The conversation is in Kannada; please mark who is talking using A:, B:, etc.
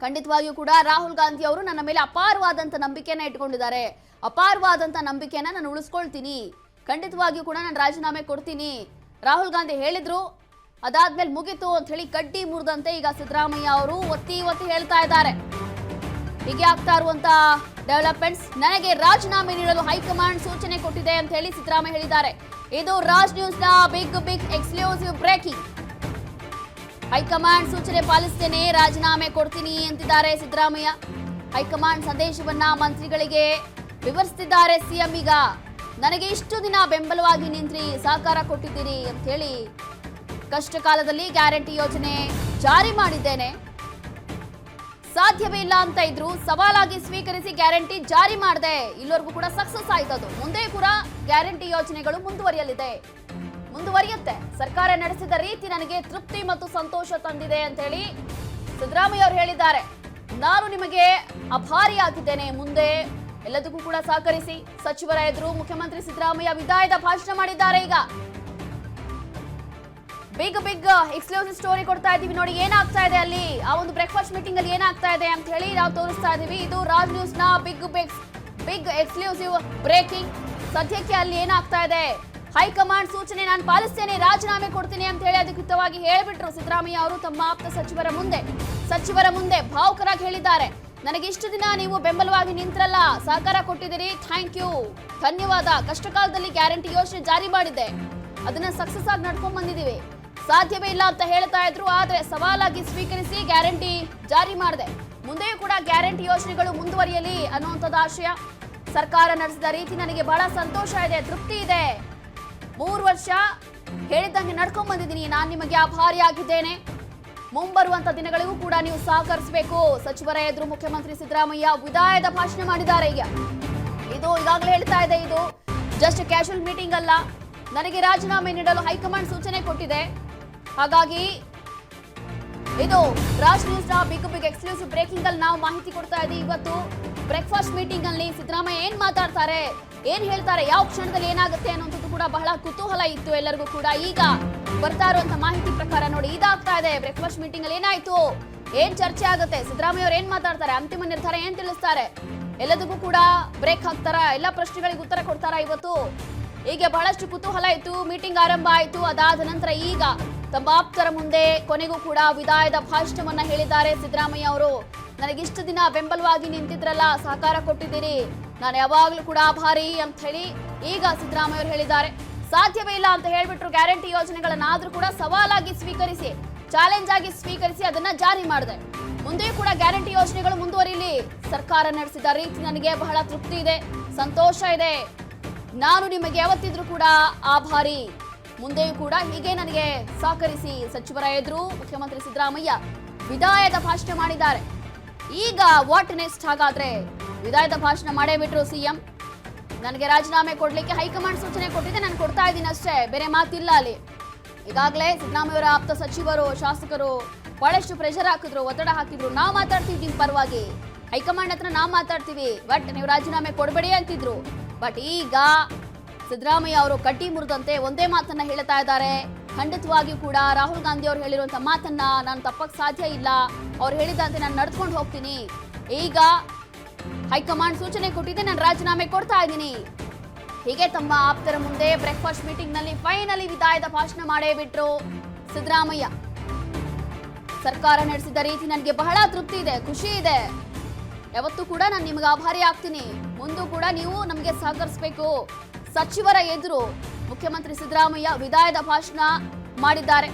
A: ಖಂಡಿತವಾಗಿಯೂ ಕೂಡ ರಾಹುಲ್ ಗಾಂಧಿ ಅವರು ನನ್ನ ಮೇಲೆ ಅಪಾರವಾದಂತ ನಂಬಿಕೆಯನ್ನು ಇಟ್ಕೊಂಡಿದ್ದಾರೆ. ಅಪಾರವಾದಂತ ನಂಬಿಕೆಯನ್ನು ನಾನು ಉಳಿಸ್ಕೊಳ್ತೀನಿ. ಖಂಡಿತವಾಗಿಯೂ ಕೂಡ ನಾನು ರಾಜೀನಾಮೆ ಕೊಡ್ತೀನಿ. ರಾಹುಲ್ ಗಾಂಧಿ ಹೇಳಿದ್ರು, ಅದಾದ್ಮೇಲೆ ಮುಗಿತು ಅಂತ ಹೇಳಿ ಕಡ್ಡಿ ಮುರಿದಂತೆ ಈಗ ಸಿದ್ದರಾಮಯ್ಯ ಅವರು ಒತ್ತಿ ಹೇಳ್ತಾ ಇದ್ದಾರೆ. ಹೀಗೆ ಆಗ್ತಾ ಇರುವಂತ ಡೆವಲಪ್ಮೆಂಟ್ಸ್, ನನಗೆ ರಾಜೀನಾಮೆ ನೀಡಲು ಹೈಕಮಾಂಡ್ ಸೂಚನೆ ಕೊಟ್ಟಿದೆ ಅಂತ ಹೇಳಿ ಸಿದ್ದರಾಮಯ್ಯ ಹೇಳಿದ್ದಾರೆ. ಇದು ರಾಜ್ ನ್ಯೂಸ್ ನ ಬಿಗ್ ಎಕ್ಸ್ಕ್ಲೂಸಿವ್ ಬ್ರೇಕಿಂಗ್. ಹೈಕಮಾಂಡ್ ಸೂಚನೆ ಪಾಲಿಸ್ತೇನೆ, ರಾಜೀನಾಮೆ ಕೊಡ್ತೀನಿ ಅಂತಿದ್ದಾರೆ ಸಿದ್ದರಾಮಯ್ಯ. ಹೈಕಮಾಂಡ್ ಸಂದೇಶವನ್ನ ಮಂತ್ರಿಗಳಿಗೆ ವಿವರಿಸುತ್ತಿದ್ದಾರೆ ಸಿಎಂ. ಈಗ ನನಗೆ ಇಷ್ಟು ದಿನ ಬೆಂಬಲವಾಗಿ ನಿಂತ್ರಿ, ಸಹಕಾರ ಕೊಟ್ಟಿದ್ದೀರಿ ಅಂತ ಹೇಳಿ, ಕಷ್ಟ ಕಾಲದಲ್ಲಿ ಗ್ಯಾರಂಟಿ ಯೋಜನೆ ಜಾರಿ ಮಾಡಿದ್ದೇನೆ, ಸಾಧ್ಯವೇ ಇಲ್ಲ ಅಂತ ಇದ್ರು, ಸವಾಲಾಗಿ ಸ್ವೀಕರಿಸಿ ಗ್ಯಾರಂಟಿ ಜಾರಿ ಮಾಡಿದೆ. ಇಲ್ಲಿವರೆಗೂ ಕೂಡ ಸಕ್ಸಸ್ ಆಯ್ತದು. ಮುಂದೆ ಕೂಡ ಗ್ಯಾರಂಟಿ ಯೋಜನೆಗಳು ಮುಂದುವರಿಯುತ್ತೆ. ಸರ್ಕಾರ ನಡೆಸಿದ ರೀತಿ ನನಗೆ ತೃಪ್ತಿ ಮತ್ತು ಸಂತೋಷ ತಂದಿದೆ ಅಂತ ಹೇಳಿ ಸಿದ್ದರಾಮಯ್ಯ ಅವರು ಹೇಳಿದ್ದಾರೆ. ನಾನು ನಿಮಗೆ ಅಭಾರಿಯಾಗಿದ್ದೇನೆ, ಮುಂದೆ ಎಲ್ಲದಕ್ಕೂ ಕೂಡ ಸಹಕರಿಸಿ. ಸಚಿವರ ಎದುರು ಮುಖ್ಯಮಂತ್ರಿ ಸಿದ್ದರಾಮಯ್ಯ ವಿದಾಯದ ಭಾಷಣ ಮಾಡಿದ್ದಾರೆ. ಈಗ ಬಿಗ್ ಎಕ್ಸ್ಕ್ಲೂಸಿವ್ ಸ್ಟೋರಿ ಕೊಡ್ತಾ ಇದೀವಿ ನೋಡಿ, ಏನಾಗ್ತಾ ಇದೆ ಅಲ್ಲಿ, ಆ ಒಂದು ಬ್ರೇಕ್ಫಾಸ್ಟ್ ಮೀಟಿಂಗ್ ಅಲ್ಲಿ ಏನಾಗ್ತಾ ಇದೆ ಅಂತ ಹೇಳಿ ನಾವು ತೋರಿಸ್ತಾ ಇದೀವಿ. ಇದು ರಾಜ್ ನ್ಯೂಸ್ ನ ಬಿಗ್ ಎಕ್ಸ್ಕ್ಲೂಸಿವ್ ಬ್ರೇಕಿಂಗ್. ಸದ್ಯಕ್ಕೆ ಅಲ್ಲಿ ಏನಾಗ್ತಾ ಇದೆ, ಹೈಕಮಾಂಡ್ ಸೂಚನೆ ನಾನು ಪಾಲಿಸ್ತೇನೆ, ರಾಜೀನಾಮೆ ಕೊಡ್ತೀನಿ ಅಂತ ಹೇಳಿ ಅಧಿಕೃತವಾಗಿ ಹೇಳಿಬಿಟ್ರು ಸಿದ್ದರಾಮಯ್ಯ ಅವರು ತಮ್ಮ ಆಪ್ತ ಸಚಿವರ ಮುಂದೆ ಭಾವುಕರಾಗಿ ಹೇಳಿದ್ದಾರೆ. ನನಗೆ ಇಷ್ಟು ದಿನ ನೀವು ಬೆಂಬಲವಾಗಿ ನಿಂತ್ರಲ್ಲ, ಸಹಕಾರ ಕೊಟ್ಟಿದ್ದೀರಿ, ಥ್ಯಾಂಕ್ ಯು, ಧನ್ಯವಾದ. ಕಷ್ಟ ಕಾಲದಲ್ಲಿ ಗ್ಯಾರಂಟಿ ಯೋಜನೆ ಜಾರಿ ಮಾಡಿದ್ದೆ, ಅದನ್ನ ಸಕ್ಸಸ್ ಆಗಿ ನಡ್ಕೊಂಡ್ ಬಂದಿದ್ದೀವಿ. ಸಾಧ್ಯವೇ ಇಲ್ಲ ಅಂತ ಹೇಳ್ತಾ ಇದ್ರು, ಆದ್ರೆ ಸವಾಲಾಗಿ ಸ್ವೀಕರಿಸಿ ಗ್ಯಾರಂಟಿ ಜಾರಿ ಮಾಡಿದೆ. ಮುಂದೆಯೂ ಕೂಡ ಗ್ಯಾರಂಟಿ ಯೋಜನೆಗಳು ಮುಂದುವರಿಯಲಿ ಅನ್ನುವಂಥದ್ದು ಆಶಯ. ಸರ್ಕಾರ ನಡೆಸಿದ ರೀತಿ ನನಗೆ ಬಹಳ ಸಂತೋಷ ಇದೆ, ತೃಪ್ತಿ ಇದೆ. 3 ವರ್ಷ ಹೇಳಿದಂಗೆ ನಡ್ಕೊಂಡ್ ಬಂದಿದ್ದೀನಿ, ನಾನು ನಿಮಗೆ ಆಭಾರಿಯಾಗಿದ್ದೇನೆ. ಮುಂಬರುವಂತ ದಿನಗಳಿಗೂ ಕೂಡ ನೀವು ಸಹಕರಿಸಬೇಕು. ಸಚಿವರ ಎದುರು ಮುಖ್ಯಮಂತ್ರಿ ಸಿದ್ದರಾಮಯ್ಯ ವಿದಾಯದ ಭಾಷಣ ಮಾಡಿದ್ದಾರೆ. ಇದು ಈಗಾಗಲೇ ಹೇಳ್ತಾ ಇದೆ, ಇದು ಜಸ್ಟ್ ಕ್ಯಾಶುವಲ್ ಮೀಟಿಂಗ್ ಅಲ್ಲ, ನನಗೆ ರಾಜೀನಾಮೆ ನೀಡಲು ಹೈಕಮಾಂಡ್ ಸೂಚನೆ ಕೊಟ್ಟಿದೆ. ಹಾಗಾಗಿ ಇದು ರಾಜ್ ನ್ಯೂಸ್ ನ ಬಿಗ್ ಎಕ್ಸ್ಕ್ಲೂಸಿವ್ ಬ್ರೇಕಿಂಗ್ ಅಲ್ಲಿ ನಾವು ಮಾಹಿತಿ ಕೊಡ್ತಾ ಇದ್ದೀವಿ. ಇವತ್ತು ಬ್ರೇಕ್ಫಾಸ್ಟ್ ಮೀಟಿಂಗ್ ಅಲ್ಲಿ ಸಿದ್ದರಾಮಯ್ಯ ಏನ್ ಮಾತಾಡ್ತಾರೆ, ಏನ್ ಹೇಳ್ತಾರೆ, ಯಾವ ಕ್ಷಣದಲ್ಲಿ ಏನಾಗುತ್ತೆ ಅನ್ನೋದು ಕೂಡ ಬಹಳ ಕುತೂಹಲ ಇತ್ತು ಎಲ್ಲರಿಗೂ ಕೂಡ. ಈಗ ಬರ್ತಾ ಇರುವಂತ ಮಾಹಿತಿ ಪ್ರಕಾರ ನೋಡಿ, ಇದಾಗ್ತಾ ಇದೆ. ಬ್ರೇಕ್ಫಾಸ್ಟ್ ಮೀಟಿಂಗ್ ಅಲ್ಲಿ ಏನಾಯ್ತು, ಏನ್ ಚರ್ಚೆ ಆಗುತ್ತೆ, ಸಿದ್ದರಾಮಯ್ಯ ಅವರು ಏನ್ ಮಾತಾಡ್ತಾರೆ, ಅಂತಿಮ ನಿರ್ಧಾರ ಏನ್ ತಿಳಿಸ್ತಾರೆ, ಎಲ್ಲದಕ್ಕೂ ಕೂಡ ಬ್ರೇಕ್ ಹಾಕ್ತಾರ, ಎಲ್ಲ ಪ್ರಶ್ನೆಗಳಿಗೆ ಉತ್ತರ ಕೊಡ್ತಾರ ಇವತ್ತು. ಹೀಗೆ ಬಹಳಷ್ಟು ಕುತೂಹಲ ಇತ್ತು. ಮೀಟಿಂಗ್ ಆರಂಭ ಆಯ್ತು. ಅದಾದ ನಂತರ ಈಗ ತಮ್ಮ ಆಪ್ತರ ಮುಂದೆ ಕೊನೆಗೂ ಕೂಡ ವಿದಾಯದ ಭಾಷಣವನ್ನ ಹೇಳಿದ್ದಾರೆ ಸಿದ್ದರಾಮಯ್ಯ ಅವರು. ನನಗಿಷ್ಟು ದಿನ ಬೆಂಬಲವಾಗಿ ನಿಂತಿದ್ರಲ್ಲ, ಸಹಕಾರ ಕೊಟ್ಟಿದ್ದೀರಿ, ನಾನು ಯಾವಾಗ್ಲೂ ಕೂಡ ಆಭಾರಿ ಅಂತ ಹೇಳಿ ಈಗ ಸಿದ್ದರಾಮಯ್ಯ ಅವರು ಹೇಳಿದ್ದಾರೆ. ಸಾಧ್ಯವೇ ಇಲ್ಲ ಅಂತ ಹೇಳ್ಬಿಟ್ರು. ಗ್ಯಾರಂಟಿ ಯೋಜನೆಗಳನ್ನಾದ್ರೂ ಕೂಡ ಸವಾಲಾಗಿ ಸ್ವೀಕರಿಸಿ, ಚಾಲೆಂಜ್ ಆಗಿ ಸ್ವೀಕರಿಸಿ ಅದನ್ನ ಜಾರಿ ಮಾಡಿದೆ. ಮುಂದೆಯೂ ಕೂಡ ಗ್ಯಾರಂಟಿ ಯೋಜನೆಗಳು ಮುಂದುವರಿಲಿ. ಸರ್ಕಾರ ನಡೆಸಿದ ರೀತಿ ನನಗೆ ಬಹಳ ತೃಪ್ತಿ ಇದೆ, ಸಂತೋಷ ಇದೆ. ನಾನು ನಿಮಗೆ ಯಾವತ್ತಿದ್ರೂ ಕೂಡ ಆಭಾರಿ. ಮುಂದೆಯೂ ಕೂಡ ಹೀಗೆ ನನಗೆ ಸಹಕರಿಸಿ. ಸಚಿವರ ಎದುರು ಮುಖ್ಯಮಂತ್ರಿ ಸಿದ್ದರಾಮಯ್ಯ ವಿದಾಯದ ಭಾಷಣ ಮಾಡಿದ್ದಾರೆ. ಈಗ ವಾಟ್ ನೆಕ್ಸ್ಟ್? ಹಾಗಾದ್ರೆ ವಿದಾಯದ ಭಾಷಣ ಮಾಡೇ ಬಿಟ್ರು ಸಿಎಂ. ನನಗೆ ರಾಜೀನಾಮೆ ಕೊಡ್ಲಿಕ್ಕೆ ಹೈಕಮಾಂಡ್ ಸೂಚನೆ ಕೊಟ್ಟಿದೆ, ನಾನು ಕೊಡ್ತಾ ಇದ್ದೀನಿ ಅಷ್ಟೇ, ಬೇರೆ ಮಾತಿಲ್ಲ ಅಲ್ಲಿ. ಈಗಾಗಲೇ ಸಿದ್ದರಾಮಯ್ಯ ಅವರ ಆಪ್ತ ಸಚಿವರು, ಶಾಸಕರು ಬಹಳಷ್ಟು ಪ್ರೆಷರ್ ಹಾಕಿದ್ರು, ಒತ್ತಡ ಹಾಕಿದ್ರು. ನಾವು ಮಾತಾಡ್ತೀವಿ ನಿಮ್ ಪರವಾಗಿ, ಹೈಕಮಾಂಡ್ ಹತ್ರ ನಾವು ಮಾತಾಡ್ತೀವಿ, ಬಟ್ ನೀವು ರಾಜೀನಾಮೆ ಕೊಡಬೇಡಿ ಅಂತಿದ್ರು. ಬಟ್ ಈಗ ಸಿದ್ದರಾಮಯ್ಯ ಅವರು ಕಡ್ಡಿ ಮುರಿದಂತೆ ಒಂದೇ ಮಾತನ್ನ ಹೇಳ್ತಾ ಇದ್ದಾರೆ. ಖಂಡಿತವಾಗಿಯೂ ಕೂಡ ರಾಹುಲ್ ಗಾಂಧಿ ಅವರು ಹೇಳಿರುವಂತ ಮಾತನ್ನ ನಾನು ತಪ್ಪಕ್ಕೆ ಸಾಧ್ಯ ಇಲ್ಲ, ಅವ್ರು ಹೇಳಿದಂತೆ ನಾನು ನಡ್ಕೊಂಡು ಹೋಗ್ತೀನಿ. ಈಗ ಹೈಕಮಾಂಡ್ ಸೂಚನೆ ಕೊಟ್ಟಿದೆ, ನಾನು ರಾಜೀನಾಮೆ ಕೊಡ್ತಾ ಇದ್ದೀನಿ. ಹೀಗೆ ತಮ್ಮ ಆಪ್ತರ ಮುಂದೆ ಬ್ರೇಕ್ಫಾಸ್ಟ್ ಮೀಟಿಂಗ್ ನಲ್ಲಿ ಫೈನಲಿ ವಿದಾಯದ ಭಾಷಣ ಮಾಡೇ ಬಿಟ್ರು ಸಿದ್ದರಾಮಯ್ಯ. ಸರ್ಕಾರ ನಡೆಸಿದ ರೀತಿ ನನಗೆ ಬಹಳ ತೃಪ್ತಿ ಇದೆ, ಖುಷಿ ಇದೆ. ಯಾವತ್ತೂ ಕೂಡ ನಾನು ನಿಮಗೆ ಆಭಾರಿ ಆಗ್ತೀನಿ, ಮುಂದೂ ಕೂಡ ನೀವು ನಮಗೆ ಸಹಕರಿಸಬೇಕು. ಸಚಿವರ ಎದುರು ಮುಖ್ಯಮಂತ್ರಿ ಸಿದ್ದರಾಮಯ್ಯ ವಿದಾಯದ ಭಾಷಣ ಮಾಡಿದ್ದಾರೆ.